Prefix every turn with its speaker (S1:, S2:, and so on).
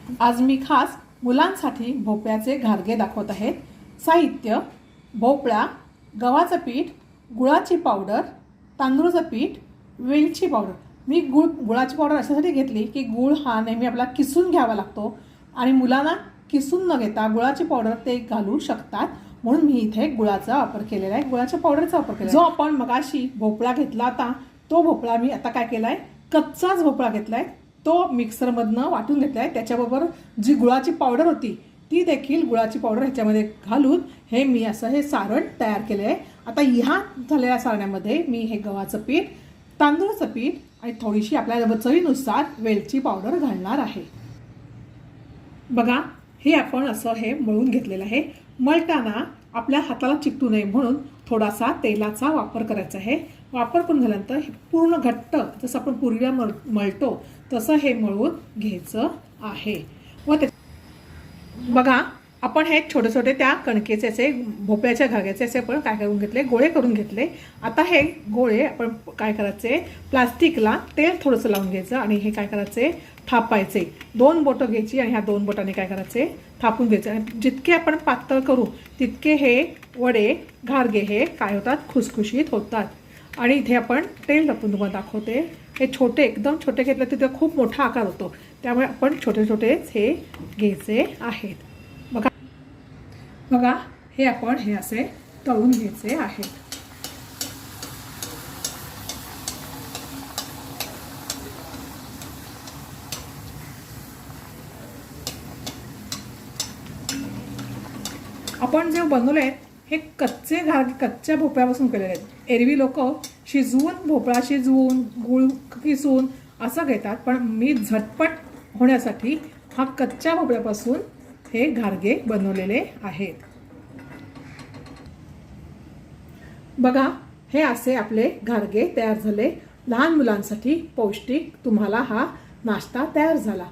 S1: आज मी खास मुलांसाठी भोपळ्याचे घारगे दाखवत आहेत। साहित्य: भोपळा, गव्हाचं पीठ, गुळाची पावडर, तांदूळाचं पीठ, वेलची पावडर। मी गुळाची पावडर अशासाठी घेतली की गुळ हा नेहमी आपला किसून घ्यावा लागतो आणि मुलांना किसून न घेता गुळाची पावडर ते घालू शकतात, म्हणून मी इथे गुळाचा वापर केलेला आहे, गुळाच्या पावडरचा वापर केला। जो आपण मगाशी भोपळा घेतला होता तो भोपळा मी आता काय केलाय, कच्चाच भोपळा घेतलाय, तो मिक्सरमधनं वाटून घेतलाय। त्याच्याबरोबर जी गुळाची पावडर होती ती देखील गुळाची पावडर ह्याच्यामध्ये घालून हे मी असं हे सारण तयार केलं आहे। आता ह्या झालेल्या सारणामध्ये मी हे गव्हाचं पीठ, तांदूळाचं पीठ आणि थोडीशी आपल्या चवीनुसार वेलची पावडर घालणार आहे। बघा, हे आपण असं हे मळून घेतलेलं आहे। मळताना आपल्या हाताला चिकटू नये म्हणून थोडासा तेलाचा वापर करायचा आहे। वापर करून झाल्यानंतर हे पूर्ण घट्ट जसं आपण पूर्वी मळतो तसं हे मळून घ्यायचं आहे। व ते बघा, आपण हे छोटे छोटे त्या कणकेचे असे भोपळ्याच्या घाग्याचे असे आपण काय करून घेतले, गोळे करून घेतले। आता हे गोळे आपण काय करायचे, प्लास्टिकला तेल थोडंसं लावून घ्यायचं आणि हे काय करायचे, थापायचे। 2 बोटं घ्यायची आणि ह्या 2 बोटांनी काय करायचे, थापून घ्यायचे। आणि जितके आपण पातळ करू तितके हे वडे घारगे हे काय होतात, खुसखुशीत होतात। आणि इथे आपण तेल तापून तुम्हाला दाखवते। हे छोटे एकदम छोटे घेतले तिथे खूप मोठा आकार होतो, त्यामुळे आपण छोटे छोटेच हे घ्यायचे आहेत। बघा, हे आपण हे असे तळून घ्यायचे आहेत। आपण जे बनवले आहेत हे कच्चे घारगे कच्च्या भोपळ्यापासून केलेले आहेत। एरवी लोक शिजवून भोपळा शिजवून गूळ किसून असं घेतात, पण मी झटपट होण्यासाठी हा कच्च्या भोपळ्यापासून हे घारगे बनवलेले आहेत। बघा, हे असे आपले घारगे तयार झाले। लहान मुलांसाठी पौष्टिक तुम्हाला हा नाश्ता तयार झाला।